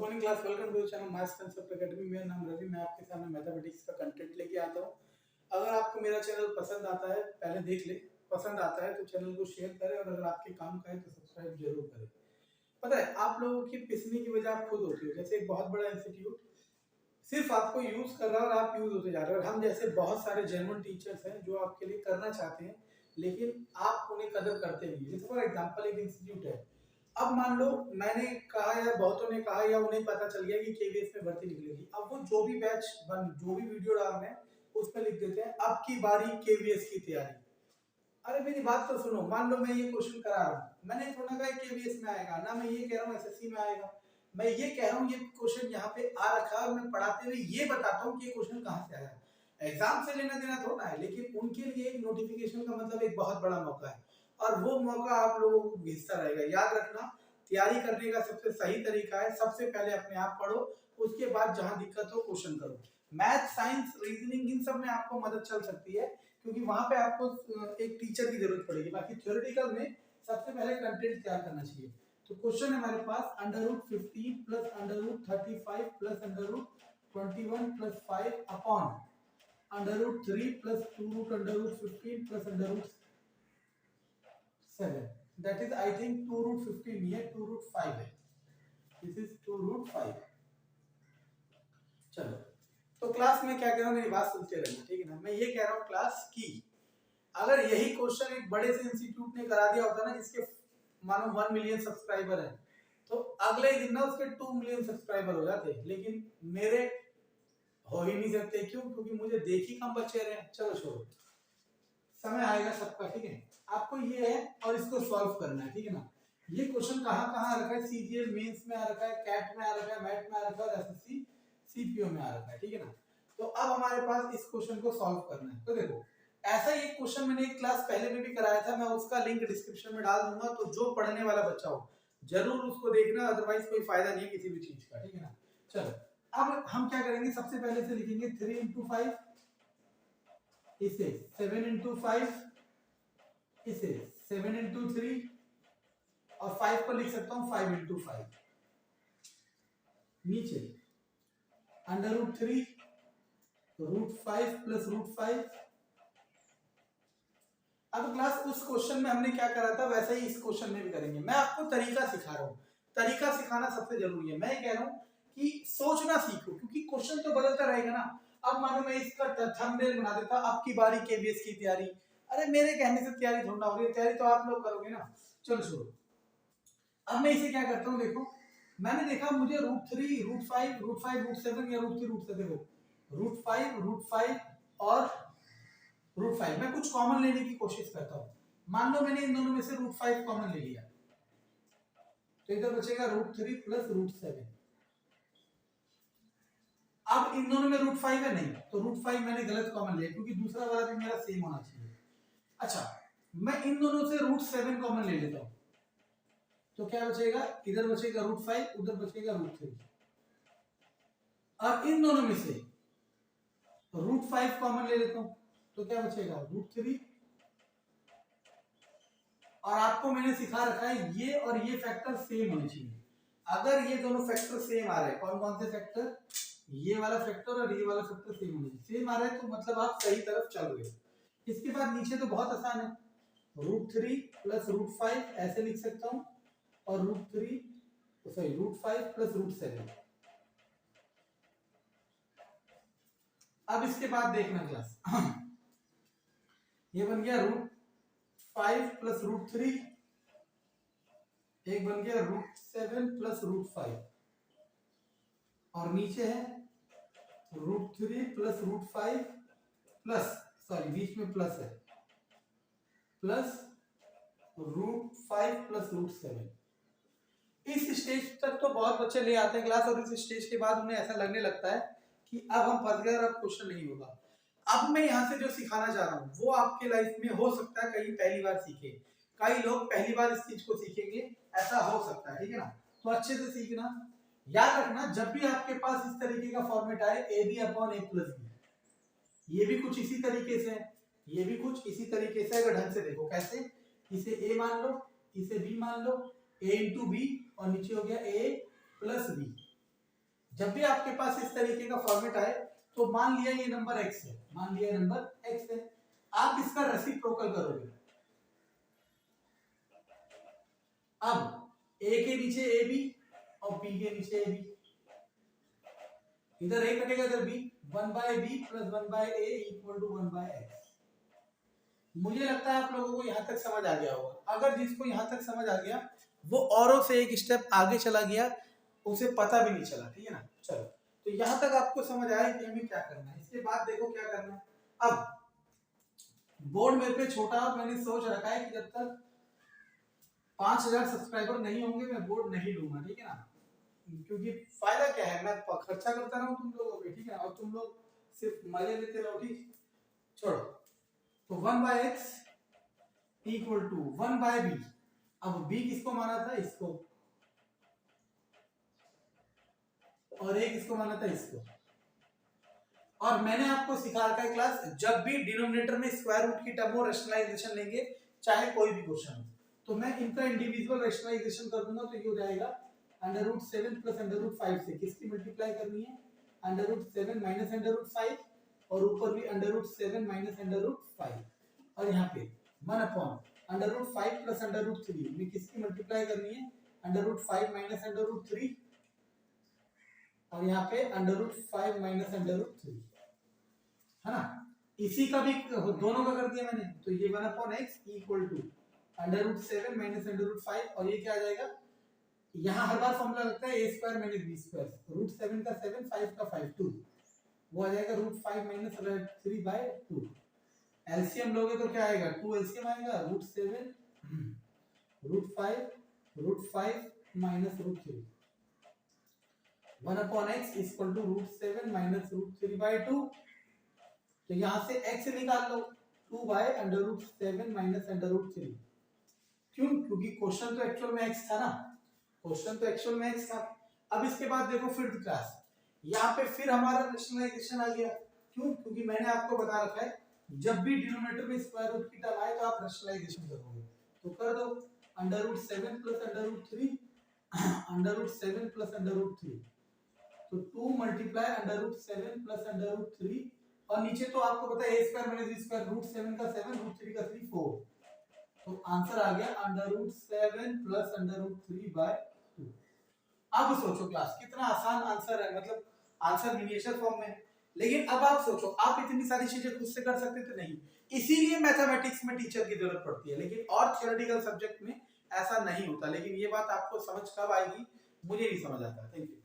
Morning class, welcome to channel maths concept academy. मेरा नाम रवि, मैं आपके सामने मैथमेटिक्स का कंटेंट लेके आता हूँ। अगर आपको मेरा चैनल पसंद आता है, पहले देख ले, पसंद आता है तो चैनल को शेयर करें और अगर आपके काम का है तो सब्सक्राइब जरूर करें। पता है, आप लोगों की पिसने की वजह आप खुद होती हो। जैसे एक बहुत बड़ा इंस्टीट्यूट सिर्फ आपको यूज कर रहा है और आप यूज होते जा रहे हो, और हम जैसे बहुत सारे जेन्युइन टीचर्स हैं जो आपके लिए करना चाहते हैं, लेकिन आप उन्हें कदर करते नहीं। जैसे फॉर एग्जांपल एक इंस्टीट्यूट है, अब मान लो मैंने कहा या बहुतों ने कहा या उन्हें पता चल गया कि केवीएस में भर्ती निकलेगी, अब वो जो भी जो भी वीडियो डाल रहे हैं उसमें लिख देते हैं अब की बारी केवीएस की तैयारी। अरे मेरी बात तो सुनो, मान लो मैं ये क्वेश्चन करा रहा हूँ, मैंने थोड़ा कहा केवीएस में आएगा ना, मैं ये कह रहा हूँ एसएससी में आएगा, मैं ये कह रहा हूँ ये क्वेश्चन यहाँ पे आ रखा है और मैं पढ़ाते हुए ये बताता हूँ कि ये क्वेश्चन कहाँ से आया। एग्जाम से लेना देना थोड़ा है, लेकिन उनके लिए एक नोटिफिकेशन का मतलब एक बहुत बड़ा मौका है और वो मौका आप लोगों को घिसता रहेगा। याद रखना, तैयारी करने का सबसे सही तरीका है सबसे पहले अपने आप पढ़ो, उसके बाद जहां दिक्कत हो क्वेश्चन करो। मैथ, साइंस, रीजनिंग इन सब में आपको मदद चल सकती है क्योंकि वहां पे आपको एक टीचर की जरूरत पड़ेगी। बाकी थ्योरेटिकल में सबसे पहले कंटेंट तैयार करना चाहिए। तो क्वेश्चन है हमारे पास √15 plus √35 plus √21 plus 5 upon √3 plus 2√15 plus √7। That is I think 2√15 नहीं है, 2√5 है। This is 2√5। चलो, तो क्लास में क्या कह रहा हूँ, मेरी बात सुनते रहना, ठीक है ना। मैं ये कह रहा हूँ क्लास की अगर यही क्वेश्चन एक बड़े से इंस्टीट्यूट ने करा दिया होता ना, जिसके मानो 1 मिलियन सब्सक्राइबर है, तो अगले ही दिन ना उसके 2 मिलियन सब्सक्राइबर हो जाते, लेकिन मेरे हो ही नहीं सकते। क्यों? क्योंकि मुझे देख ही कम बच्चे रहे। चलो छोड़ो, समय आएगा सबका, ठीक है। आपको ये है और इसको सॉल्व करना है, ठीक है ना। ये क्वेश्चन कहाँ कहाँ आ रखा है, सीजीएल मेंस में आ रखा है, कैट में आ रखा है, मैट में आ रखा है, एसएससी सीपीओ में आ रखा है, ठीक है ना। तो अब हमारे पास इस क्वेश्चन को सॉल्व करना है। तो देखो, ऐसा ही एक क्वेश्चन मैंने एक क्लास पहले में भी कराया था, मैं उसका लिंक डिस्क्रिप्शन में डाल दूंगा, तो जो पढ़ने वाला बच्चा हो जरूर उसको देखना, अदरवाइज कोई फायदा नहीं है किसी भी चीज का, ठीक है ना। चलो, अब हम क्या करेंगे, सबसे पहले से लिखेंगे 3 into 5, इसे 7 into 5, इसे 7 into 3 और 5 को लिख सकता हूं 5 into 5। नीचे √3 √5 प्लस √5। अब क्लास उस क्वेश्चन में हमने क्या करा था वैसे ही इस क्वेश्चन में भी करेंगे। मैं आपको तरीका सिखा रहा हूँ, तरीका सिखाना सबसे जरूरी है। मैं कह रहा हूँ कि सोचना सीखो, क्योंकि क्वेश्चन तो बदलता रहेगा ना। अब मानो मैं इसका थंबनेल बना देता अब की बारी केवीएस की तैयारी, अरे मेरे कहने से तैयारी थोड़ा हो रही है, तैयारी तो आप लोग करोगे ना। चलो छोड़ो, अब मैं इसे क्या करता हूँ, देखो मैंने देखा मुझे √3 √5 √5 √7 या √3 √7, देखो √5 और √5 मैं कुछ कॉमन लेने की कोशिश करता हूँ। मान लो मैंने इन दोनों में से √5 कॉमन ले लिया, तो इधर बचेगा √3 प्लस √7। अब इन दोनों में √5 है नहीं, तो √5 मैंने गलत कॉमन लिया क्योंकि दूसरा वाला भी मेरा सेम होना चाहिए। अच्छा, मैं इन दोनों से √7 कॉमन ले लेता हूं, तो क्या बचेगा, इधर बचेगा √5, उधर बचेगा √3। अब इन दोनों में से √5 कॉमन ले लेता हूं, तो क्या बचेगा √3। और आपको मैंने सिखा रखा है ये और ये फैक्टर सेम होने चाहिए। अगर ये दोनों फैक्टर सेम आ रहे हैं, कौन कौन से फैक्टर, ये वाला फैक्टर और ये वाला फैक्टर सेम होने चाहिए, सेम आ रहा है तो मतलब आप सही तरफ चल रहे हो। इसके बाद नीचे तो बहुत आसान है, √3 प्लस √5 ऐसे लिख सकता हूं, और √5 प्लस √7। अब इसके बाद देखना क्लास, ये बन गया √5 प्लस √3, एक बन गया √7 प्लस √5, और नीचे है √3 प्लस √5 प्लस, सॉरी बीच में प्लस है, प्लस √5 प्लस √7। इस स्टेज तक तो बहुत बच्चे ले आते हैं क्लास, और इस स्टेज के बाद उन्हें ऐसा लगने लगता है कि अब हम फंस गए और अब क्वेश्चन नहीं होगा। अब मैं यहाँ से जो सिखाना चाह रहा हूँ वो आपके लाइफ में हो सकता है कहीं पहली बार सीखे, कई लोग पहली बार इस चीज को सीखेंगे, ऐसा हो सकता है, ठीक है ना। तो अच्छे से सीखना, याद रखना जब भी आपके पास इस तरीके का फॉर्मेट आए AB upon A plus B, ये भी कुछ इसी तरीके से है, ये भी कुछ इसी तरीके से। अगर ढंग से देखो कैसे, इसे A मान लो, इसे B मान लो, A इंटू B और नीचे हो गया A प्लस B। जब भी आपके पास इस तरीके का फॉर्मेट आए तो मान लिया ये नंबर x है, मान लिया नंबर x है, आप इसका रेसिप्रोकल करोगे। अब a के नीचे ab और b के नीचे ab, इधर a कटेगा इधर b, 1/b + 1/a = 1/x। मुझे लगता है आप लोगों को यहां तक समझ आ गया होगा। अगर जिसको यहां तक समझ आ गया वो औरों से एक स्टेप आगे चला गया, उसे पता भी नहीं चला, ठीक है ना। चलो, तो यहां तक आपको समझ आया कि हमें क्या करना है। इसके बाद देखो क्या करना है। अब बोर्ड मेरे पे छोटा और मैंने सोच रखा है कि जब तक 5000 सब्सक्राइबर नहीं होंगे मैं बोर्ड नहीं लूंगा, ठीक है ना। क्योंकि फायदा क्या है, मैं खर्चा करता रहूं तुम लोगों पे, ठीक है, और तुम लोग सिर्फ मजे लेते रहो, ठीक। छोड़ो, तो 1/x = 1/b। अब b किसको माना था, इसको, और a किसको माना था, इसको। और मैंने आपको सिखा रखा है क्लास, जब भी डिनोमिनेटर में स्क्वायर रूट की टर्म हो रेशनलाइजेशन लेंगे, चाहे कोई भी क्वेश्चन हो, तो मैं इनका इंडिविजुअल रेशनलाइजेशन कर दूंगा। तो ये हो जाएगा √7 + √5 से किसकी मल्टीप्लाई करनी है, √7 - √5, और ऊपर भी √7 - √5, और यहाँ पे 1/√5 + √3 में किसकी मल्टीप्लाई करनी है, √5 - √3, और यहाँ पे √5 - √3, है ना। इसी का भी दोनों का कर दिया मैंने, तो ये 1/x = √7 - √5, और ये क्या आ जाएगा, यहाँ हर बार फॉर्मूला लगता है a² - b², √7 का 7, 5 का 5, 2, वो आ जाएगा √5 - √3/2। एलसीएम लोगे तो क्या आएगा, 2 एलसीएम आएगा, √7 √5 √5 - √3, 1/x = √7 - √3/2। तो यहां से x निकाल लो, 2/√7 - √3। क्यों, क्योंकि क्वेश्चन तो एक्चुअल में x था ना, क्वेश्चन तो एक्चुअल में x था। अब इसके बाद देखो फिफ्थ क्लास, यहाँ पे फिर हमारा रेशनलाइजेशन आ गया। क्यों, क्योंकि मैंने आपको बता रखा है जब भी डिनोमिनेटर में स्क्वायर रूट की टर्म आए तो आप रेशनलाइजेशन करोगे। तो कर दो, √7 + √3, √7 + √3, तो 2 × √7 + √3, और नीचे तो आपको पता है a² - b², √7 का 7, √3 का 3, 4, तो आंसर आ गया √7 + √3/2। अब सोचो क्लास, कितना आसान आंसर है, मतलब आंसर मिनिएचर फॉर्म में। लेकिन अब आप सोचो, आप इतनी सारी चीजें खुद से कर सकते थे, नहीं। इसीलिए मैथमेटिक्स में टीचर की जरूरत पड़ती है, लेकिन और थ्योरेटिकल सब्जेक्ट में ऐसा नहीं होता। लेकिन ये बात आपको समझ कब आएगी, मुझे नहीं समझ आता। Thank you.